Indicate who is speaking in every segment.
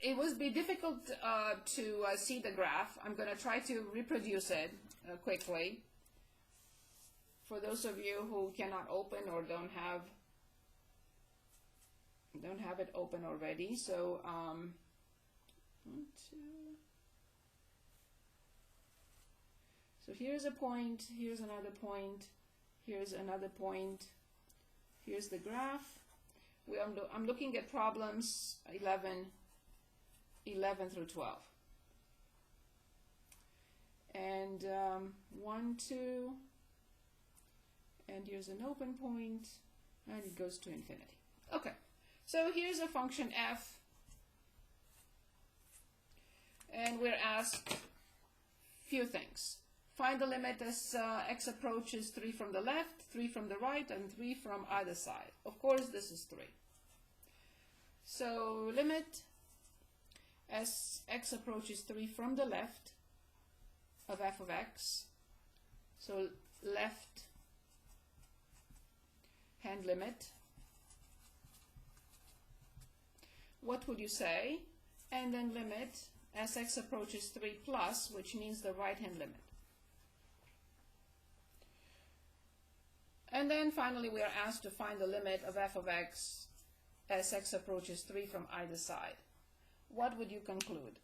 Speaker 1: it would be difficult to see the graph. I'm going to try to reproduce it quickly. For those of you who cannot open or don't have it open already, so so here's a point, here's another point, here's another point, here's the graph. I'm looking at problems 11 through 12. And 1, 2, and here's an open point, and it goes to infinity. Okay, so here's a function f, and we're asked few things. Find the limit as x approaches 3 from the left, 3 from the right, and 3 from either side. Of course, this is 3. So limit as x approaches 3 from the left of f of x. So left hand limit. What would you say? And then limit as x approaches 3 plus, which means the right hand limit. And then finally we are asked to find the limit of f of x as x approaches 3 from either side. What would you conclude?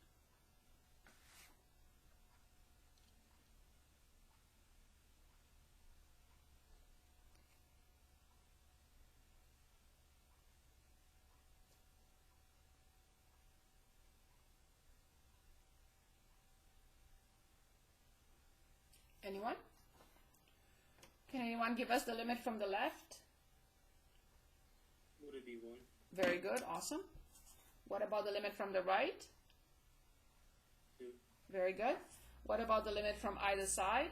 Speaker 1: Anyone? Can anyone give us the limit from the left?
Speaker 2: Would it be 1?
Speaker 1: Very good, awesome. What about the limit from the right?
Speaker 2: 2.
Speaker 1: Very good. What about the limit from either side?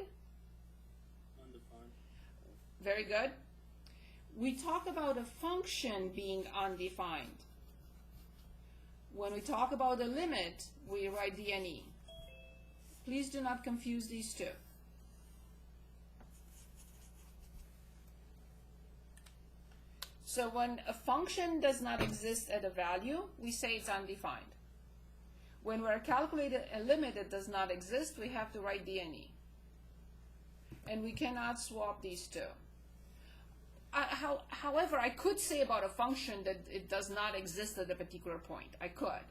Speaker 2: Undefined.
Speaker 1: Very good. We talk about a function being undefined. When we talk about the limit, we write DNE. Please do not confuse these two. So when a function does not exist at a value, we say it's undefined. When we're calculating a limit that does not exist, we have to write DNE. And we cannot swap these two. However, I could say about a function that it does not exist at a particular point. I could.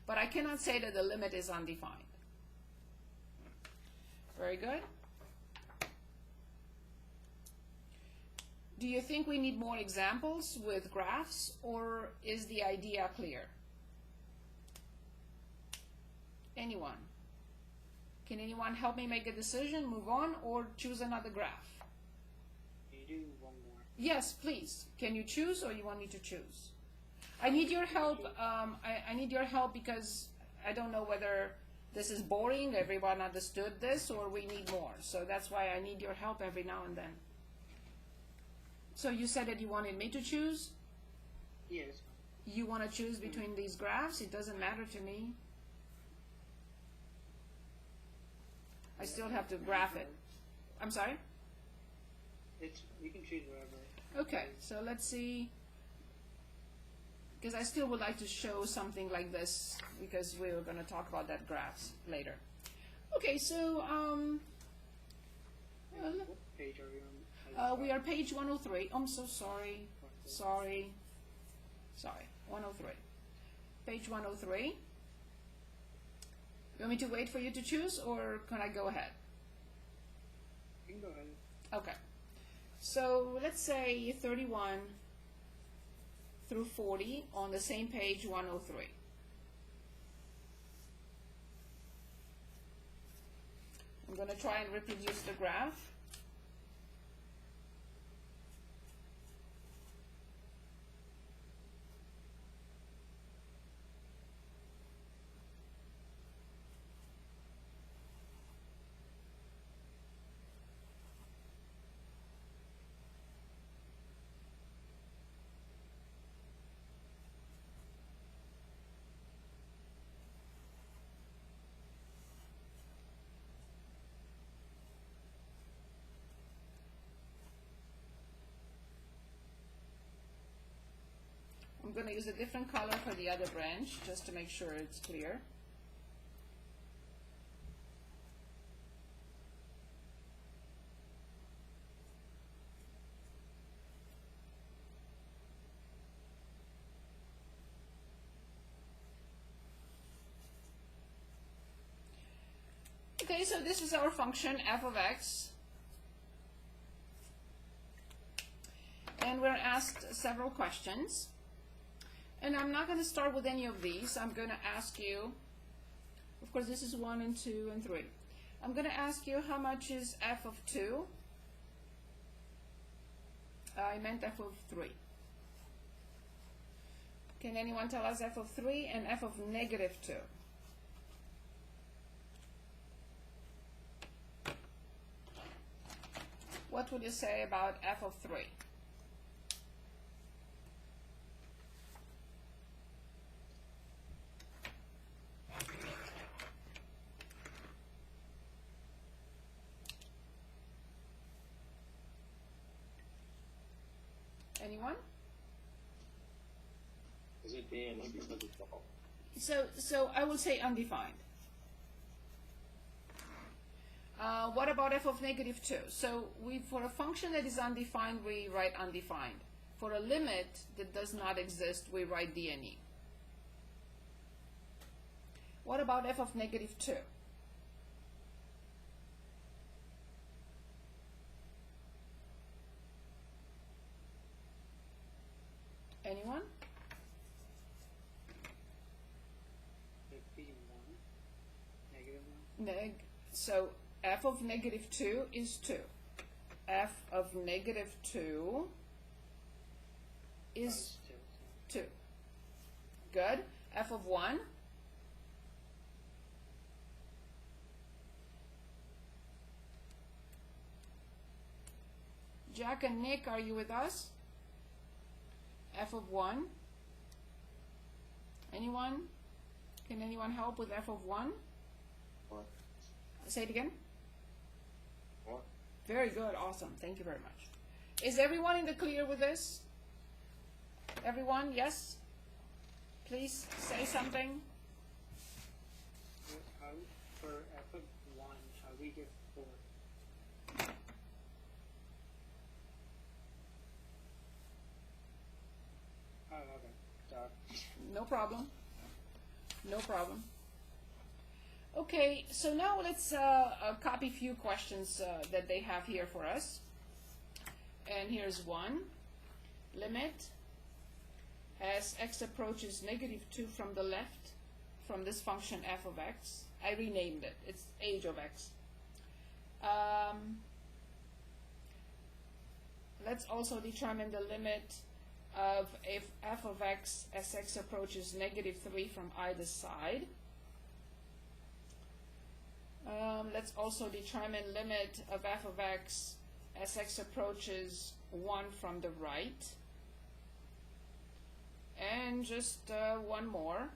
Speaker 1: But I cannot say that the limit is undefined. Very good. Do you think we need more examples with graphs, or is the idea clear? Anyone? Can anyone help me make a decision, move on, or choose another graph?
Speaker 2: Can you do one more?
Speaker 1: Yes, please. Can you choose, or you want me to choose? I need your help. I need your help because I don't know whether this is boring, everyone understood this, or we need more. So that's why I need your help every now and then. So you said that you wanted me to choose?
Speaker 2: Yes.
Speaker 1: You want to choose between these graphs? It doesn't matter to me. I still have to graph it. I'm sorry?
Speaker 2: You can choose whatever.
Speaker 1: Okay, so let's see. Because I still would like to show something like this, because we were going to talk about that graphs later. Okay, so
Speaker 2: What page are we on?
Speaker 1: we are page 103. I'm so sorry. Sorry. 103. Page 103. You want me to wait for you to choose, or can I go ahead?
Speaker 2: You can go ahead.
Speaker 1: Okay. So let's say 31 through 40 on the same page 103. I'm going to try and reproduce the graph. I'm going to use a different color for the other branch just to make sure it's clear. Okay, so this is our function f of x. And we're asked several questions. And I'm not going to start with any of these. I'm going to ask you, of course this is 1 and 2 and 3. I'm going to ask you how much is f of 2? I meant f of 3. Can anyone tell us f of 3 and f of negative 2? What would you say about f of 3? Anyone?
Speaker 3: Is it A and because it's all?
Speaker 1: So I will say undefined. What about f of negative 2? So for a function that is undefined, we write undefined. For a limit that does not exist, we write DNE. What about f of negative 2? Anyone?
Speaker 2: It'd be 1, -1.
Speaker 1: So f of negative 2 is 2. F of negative 2 is 2. Good. F of 1? Jack and Nick, are you with us? F of 1? Anyone? Can anyone help with f of 1?
Speaker 3: What?
Speaker 1: Say it again.
Speaker 3: What?
Speaker 1: Very good. Awesome. Thank you very much. Is everyone in the clear with this? Everyone? Yes? Please say something.
Speaker 2: How, for f of 1, how we get 4? Oh, okay. Sorry.
Speaker 1: No problem. No problem. Okay, so now let's copy a few questions that they have here for us. And here's one. Limit as x approaches negative 2 from the left, from this function f of x. I renamed it. It's age of x. Let's also determine the limit of if f of x as x approaches negative 3 from either side. Let's also determine limit of f of x as x approaches 1 from the right. And just one more.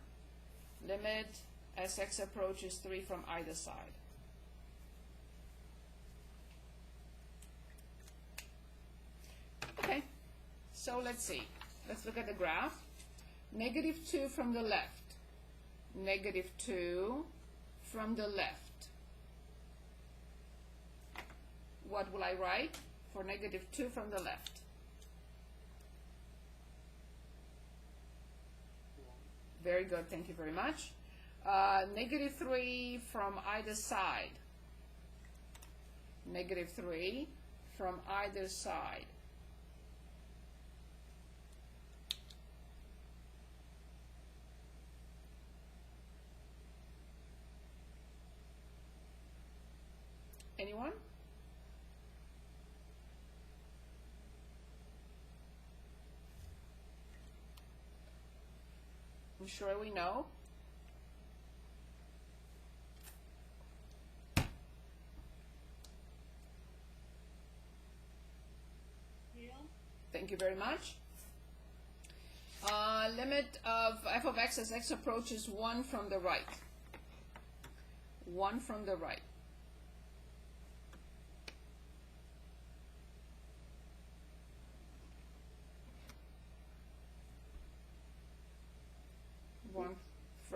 Speaker 1: Limit as x approaches 3 from either side. Okay, so let's see. Let's look at the graph. Negative 2 from the left. Negative 2 from the left. What will I write for negative 2 from the left? Very good, thank you very much. Negative 3 from either side. Negative 3 from either side. Anyone? I'm sure we know.
Speaker 4: Yeah.
Speaker 1: Thank you very much. Limit of f of x as x approaches 1 from the right. 1 from the right.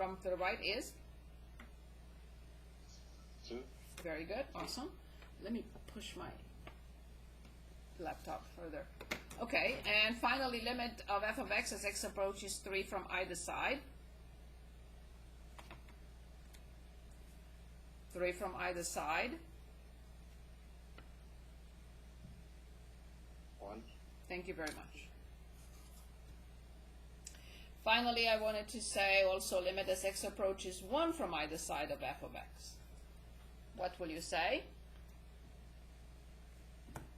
Speaker 1: from to the right is?
Speaker 3: 2.
Speaker 1: Very good, awesome. Let me push my laptop further. Okay, and finally, limit of f of x as x approaches 3 from either side. 3 from either side.
Speaker 3: 1.
Speaker 1: Thank you very much. Finally, I wanted to say also limit as x approaches 1 from either side of f of x. What will you say?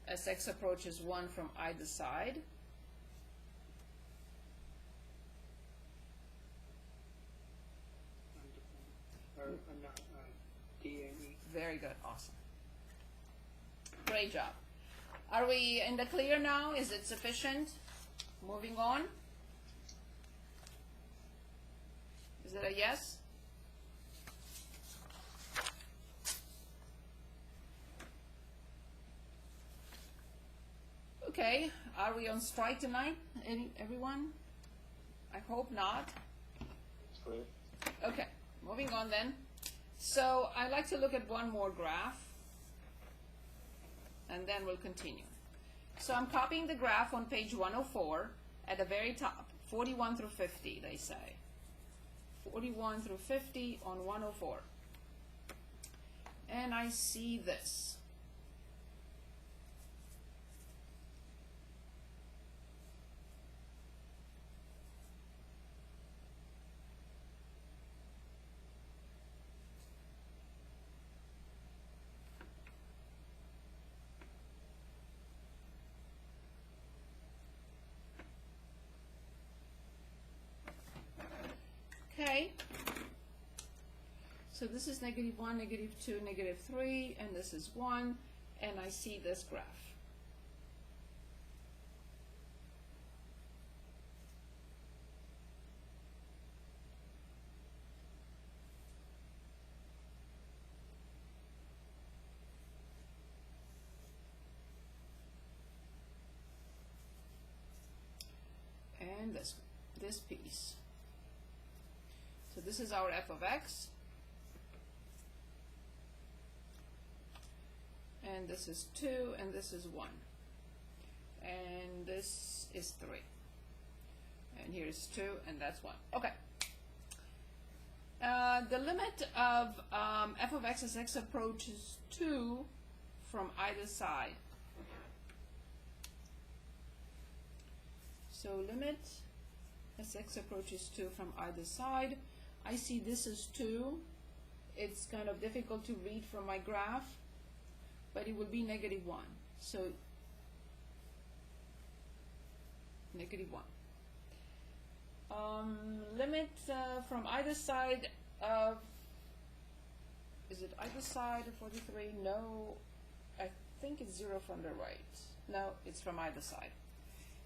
Speaker 1: As x approaches 1 from either side.
Speaker 2: Or not, D and E.
Speaker 1: Very good, awesome. Great job. Are we in the clear now? Is it sufficient? Moving on. Is it a yes? Okay, are we on strike tonight? Everyone? I hope not.
Speaker 3: It's clear.
Speaker 1: Okay, moving on then. So I'd like to look at one more graph, and then we'll continue. So I'm copying the graph on page 104 at the very top, 41 through 50, they say. 41 through 50 on 104. And I see this. Okay, so this is -1, -2, -3, and this is 1, and I see this graph. And this piece. So this is our f of x, and this is 2, and this is 1, and this is 3, and here's 2, and that's 1. Okay. The limit of f of x as x approaches 2 from either side. So limit as x approaches 2 from either side. I see this is 2. It's kind of difficult to read from my graph, but it will be -1. So -1. Limit from either side of, is it either side of 43? No, I think it's 0 from the right. No, it's from either side.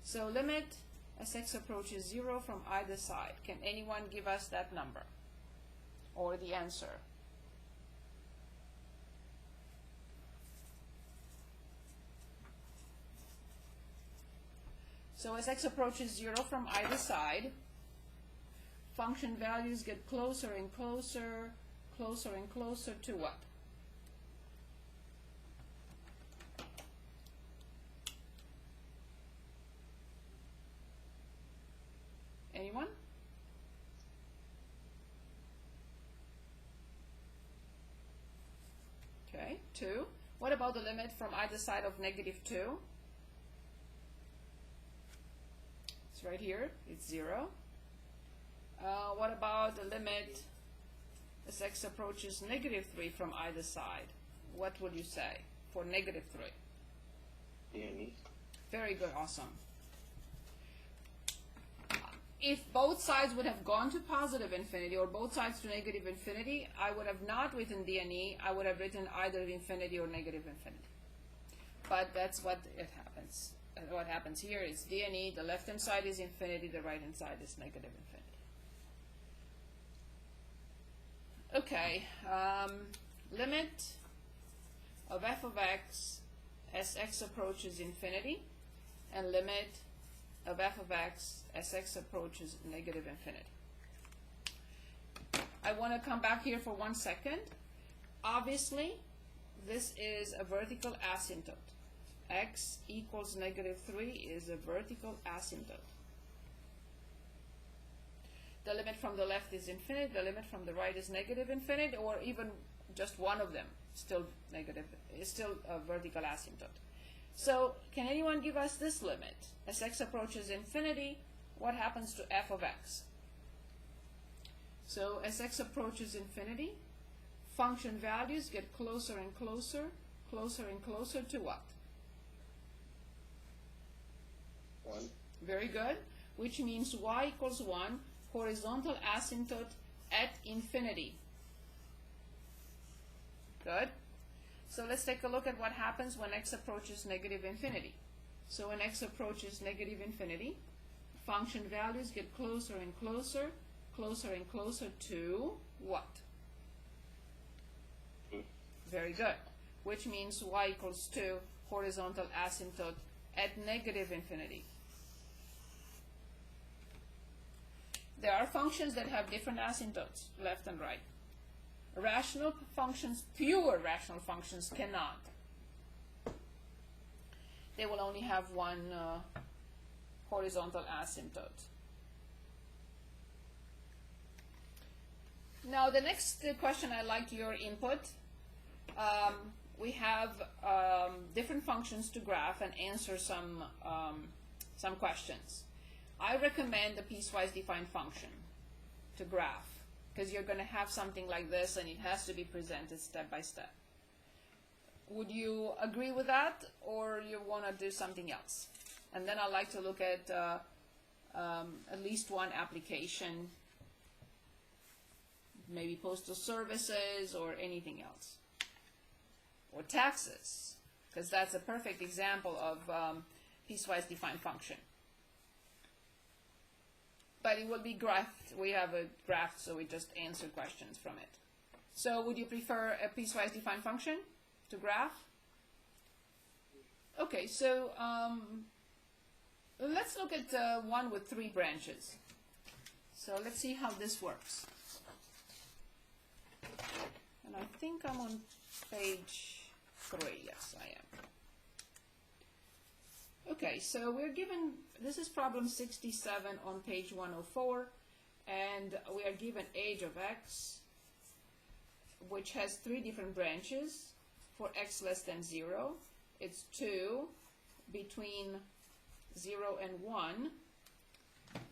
Speaker 1: So limit as x approaches 0 from either side. Can anyone give us that number or the answer? So as x approaches 0 from either side, function values get closer and closer, closer and closer to what? Anyone? Okay, 2. What about the limit from either side of -2? It's right here, it's 0. What about the limit as x approaches -3 from either side? What would you say for -3?
Speaker 3: D and E.
Speaker 1: Very good, awesome. If both sides would have gone to positive infinity or both sides to negative infinity, I would have not written D and E. I would have written either infinity or negative infinity. But that's what it happens. What happens here is D and E, the left-hand side is infinity, the right-hand side is negative infinity. Okay, limit of f of x as x approaches infinity, and limit of f of x as x approaches negative infinity. I want to come back here for 1 second. Obviously, this is a vertical asymptote. X equals -3 is a vertical asymptote. The limit from the left is infinite, the limit from the right is negative infinite, or even just one of them still negative, is still a vertical asymptote. So can anyone give us this limit? As x approaches infinity, what happens to f of x? So as x approaches infinity, function values get closer and closer, closer and closer to what?
Speaker 3: 1.
Speaker 1: Very good. Which means y equals 1, horizontal asymptote at infinity. Good. So let's take a look at what happens when x approaches negative infinity. So when x approaches negative infinity, function values get closer and closer, closer and closer to what? Very good. Which means y equals 2, horizontal asymptote at negative infinity. There are functions that have different asymptotes, left and right. Rational functions, pure rational functions, cannot. They will only have one horizontal asymptote. Now, the next question, I'd like your input. We have different functions to graph and answer some questions. I recommend the piecewise defined function to graph, because you're going to have something like this and it has to be presented step by step. Would you agree with that, or you want to do something else? And then I'd like to look at least one application, maybe postal services or anything else. Or taxes, because that's a perfect example of piecewise defined function. But it will be graphed. We have a graph, so we just answer questions from it. So would you prefer a piecewise defined function to graph? Okay, so let's look at one with 3 branches. So let's see how this works. And I think I'm on page 3. Yes, I am. Okay, so we're given, this is problem 67 on page 104, and we are given age of x, which has 3 different branches. For x less than 0, it's 2, between 0 and 1.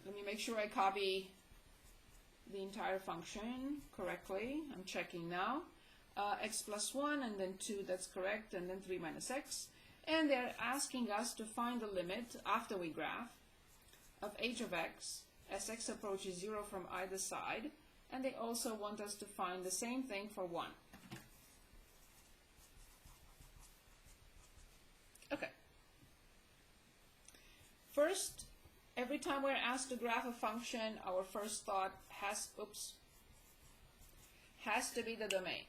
Speaker 1: Let me make sure I copy the entire function correctly. I'm checking now. X plus 1, and then 2, that's correct, and then 3 minus x. And they're asking us to find the limit, after we graph, of h of x as x approaches 0 from either side. And they also want us to find the same thing for 1. Okay. First, every time we're asked to graph a function, our first thought has to be the domain.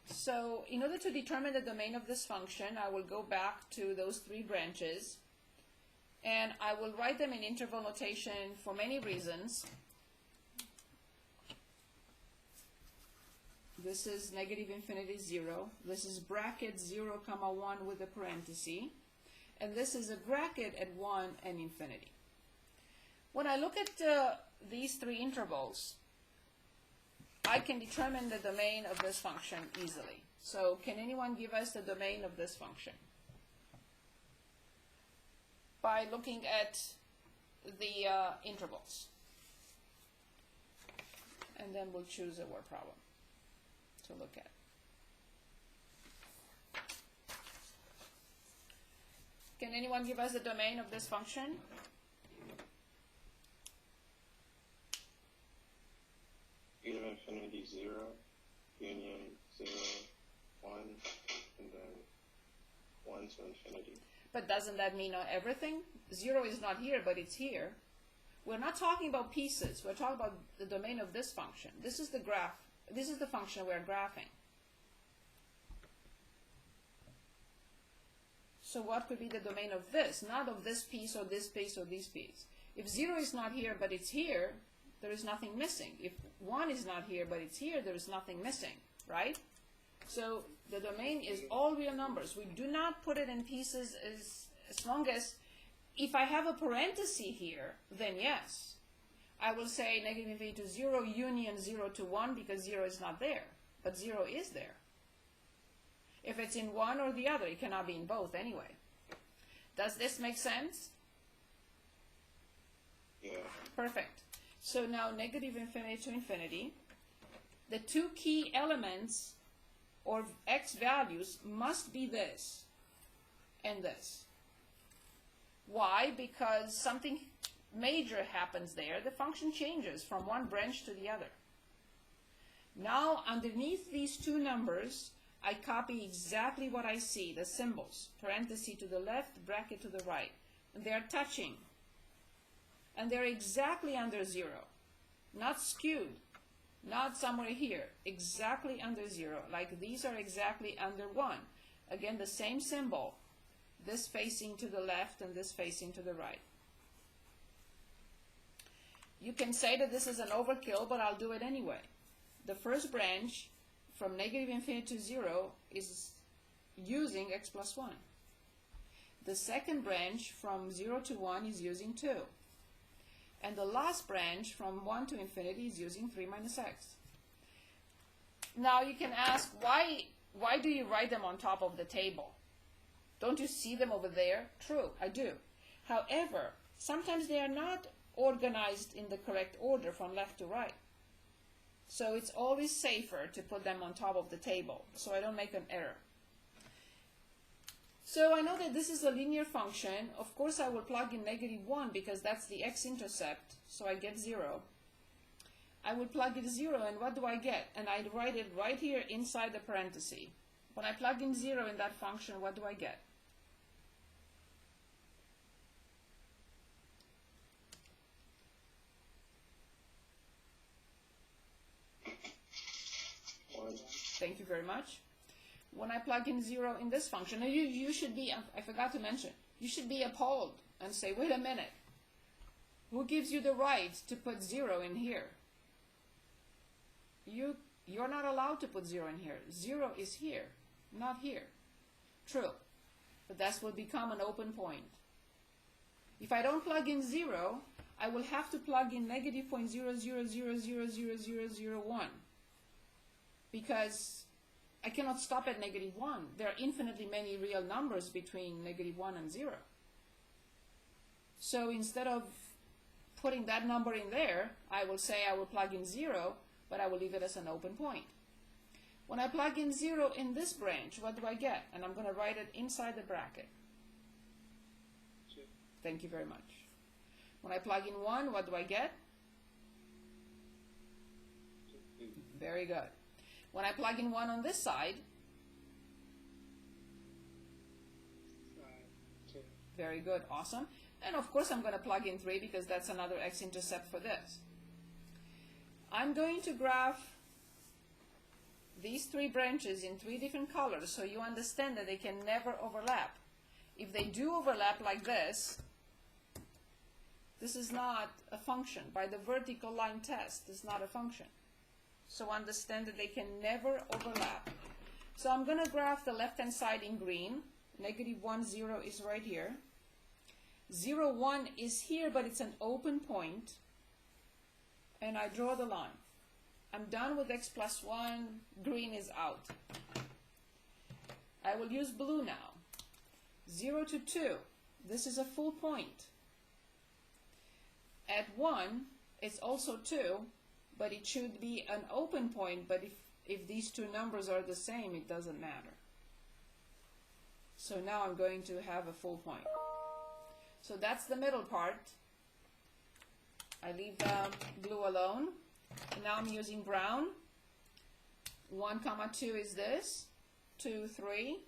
Speaker 1: So in order to determine the domain of this function, I will go back to those 3 branches, and I will write them in interval notation for many reasons. This is negative infinity 0. This is bracket 0 comma 1 with a parenthesis. And this is a bracket at 1 and infinity. When I look at these 3 intervals, I can determine the domain of this function easily. So can anyone give us the domain of this function? By looking at the intervals. And then we'll choose a word problem to look at. Can anyone give us the domain of this function?
Speaker 3: E of infinity 0, union 0, 1, and then 1 to infinity.
Speaker 1: But doesn't that mean everything? 0 is not here, but it's here. We're not talking about pieces. We're talking about the domain of this function. This is the graph. This is the function we're graphing. So what could be the domain of this? Not of this piece or this piece or this piece. If 0 is not here, but it's here, there is nothing missing. If 1 is not here, but it's here, there is nothing missing, right? So the domain is all real numbers. We do not put it in pieces as long as, if I have a parenthesis here, then yes. I will say negative infinity to 0 union 0 to 1 because 0 is not there, but 0 is there. If it's in one or the other, it cannot be in both anyway. Does this make sense?
Speaker 3: Yeah.
Speaker 1: Perfect. So now negative infinity to infinity. The two key elements or x values must be this and this. Why? Because something major happens there. The function changes from one branch to the other. Now underneath these two numbers, I copy exactly what I see, the symbols, parenthesis to the left, bracket to the right. And they're touching. And they're exactly under 0. Not skewed, not somewhere here, exactly under 0. Like these are exactly under 1. Again, the same symbol, this facing to the left and this facing to the right. You can say that this is an overkill, but I'll do it anyway. The first branch from negative infinity to 0 is using x plus 1. The second branch from 0 to 1 is using 2. And the last branch from 1 to infinity is using 3 minus x. Now you can ask, why do you write them on top of the table? Don't you see them over there? True, I do. However, sometimes they are not organized in the correct order from left to right. So it's always safer to put them on top of the table so I don't make an error. So I know that this is a linear function. Of course I will plug in negative 1 because that's the x-intercept, so I get 0. I will plug in 0 and what do I get? And I write it right here inside the parenthesis. When I plug in 0 in that function, what do I get? Thank you very much. When I plug in 0 in this function, now you should be, I forgot to mention, you should be appalled and say, wait a minute, who gives you the right to put 0 in here? You're not allowed to put 0 in here. 0 is here, not here. True, but that will become an open point. If I don't plug in 0, I will have to plug in negative 0.00000001. Because I cannot stop at negative 1. There are infinitely many real numbers between negative 1 and 0. So instead of putting that number in there, I will say I will plug in 0, but I will leave it as an open point. When I plug in 0 in this branch, what do I get? And I'm going to write it inside the bracket. Thank you very much. When I plug in 1, what do I get? Very good. When I plug in 1 on this side, very good, awesome. And of course I'm going to plug in 3 because that's another x-intercept for this. I'm going to graph these 3 branches in 3 different colors so you understand that they can never overlap. If they do overlap like this is not a function. By the vertical line test, it's not a function. So understand that they can never overlap. So I'm going to graph the left-hand side in green. Negative 1, 0 is right here. 0, 1 is here, but it's an open point. And I draw the line. I'm done with x plus 1. Green is out. I will use blue now. 0 to 2. This is a full point. At 1, it's also 2. But it should be an open point, but if these two numbers are the same, it doesn't matter. So now I'm going to have a full point. So that's the middle part. I leave the blue alone. And now I'm using brown. 1, 2 is this. 2, 3.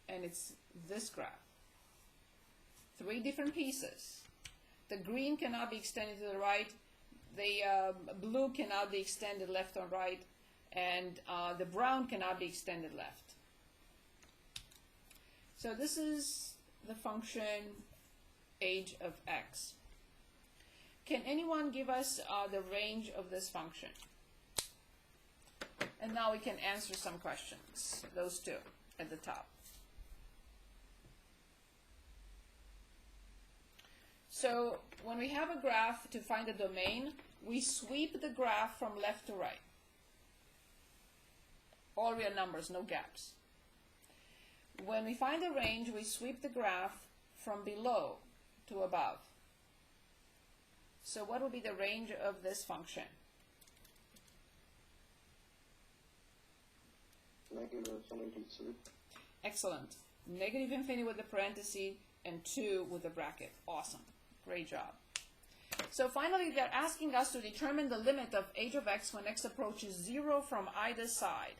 Speaker 1: And it's this graph. 3 different pieces. The green cannot be extended to the right. The blue cannot be extended left or right, and the brown cannot be extended left. So this is the function age of x. Can anyone give us the range of this function? And now we can answer some questions, those two at the top. So when we have a graph to find a domain, we sweep the graph from left to right. All real numbers, no gaps. When we find a range, we sweep the graph from below to above. So what will be the range of this function?
Speaker 3: Negative infinity 2.
Speaker 1: Excellent. Negative infinity with the parenthesis and 2 with the bracket. Awesome. Great job. So finally, they're asking us to determine the limit of h of x when x approaches 0 from either side.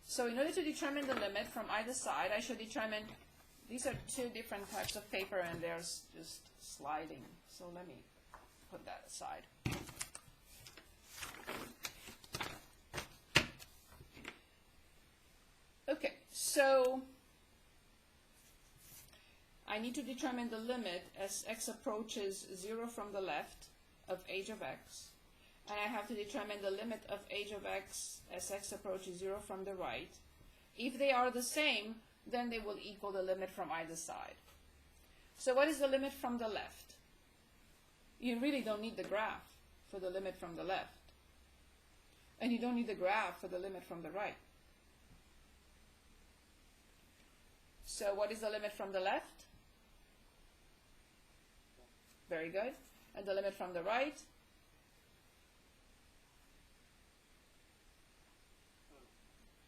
Speaker 1: So in order to determine the limit from either side, I should determine, these are two different types of paper and they're just sliding. So let me put that aside. Okay, so I need to determine the limit as x approaches 0 from the left of h of x. And I have to determine the limit of h of x as x approaches 0 from the right. If they are the same, then they will equal the limit from either side. So what is the limit from the left? You really don't need the graph for the limit from the left. And you don't need the graph for the limit from the right. So what is the limit from the left? Very good. And the limit from the right?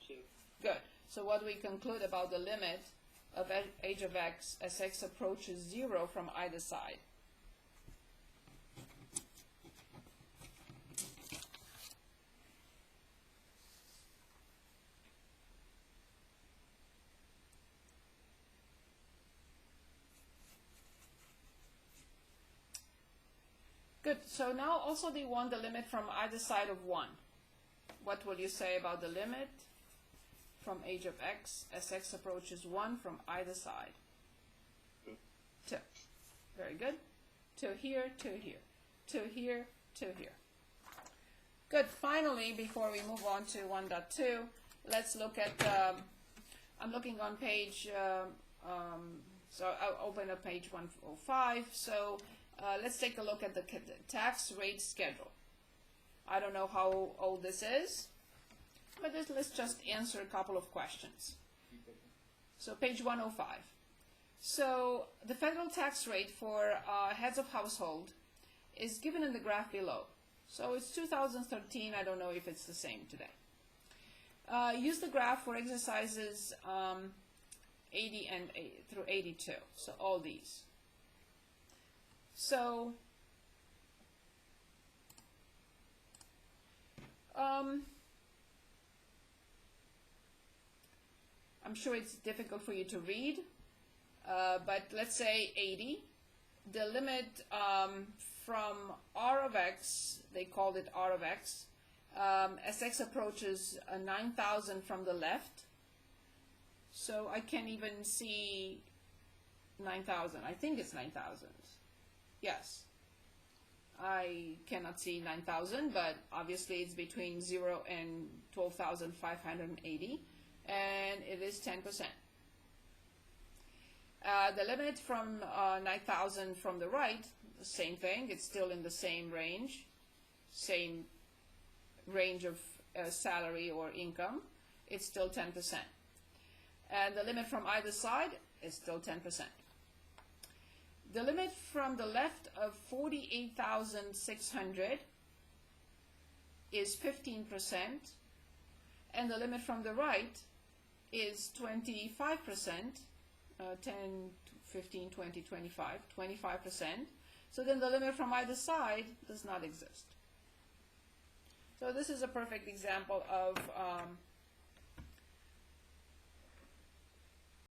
Speaker 2: 2.
Speaker 1: Good. So what do we conclude about the limit of h of x as x approaches 0 from either side? Good. So now also they want the limit from either side of 1. What will you say about the limit from h of x as x approaches 1 from either side? 2. Very good. 2 here, 2 here. 2 here, 2 here. Good. Finally, before we move on to 1.2, let's look at, I'm looking on page, so I'll open up page 105. So let's take a look at the tax rate schedule. I don't know how old this is, but let's just answer a couple of questions. So page 105. So the federal tax rate for heads of household is given in the graph below. So it's 2013. I don't know if it's the same today. Use the graph for exercises 80 and through 82. So all these. So I'm sure it's difficult for you to read, but let's say 80. The limit from r of x, they called it r of x, as x approaches 9,000 from the left. So I can't even see 9,000. I think it's 9,000. Yes. I cannot see 9,000, but obviously it's between 0 and 12,580, and it is 10%. The limit from 9,000 from the right, the same thing. It's still in the same range of salary or income. It's still 10%. And the limit from either side is still 10%. The limit from the left of 48,600 is 15%, and the limit from the right is 25%, 10, 15, 20, 25, 25%. So then the limit from either side does not exist. So this is a perfect example of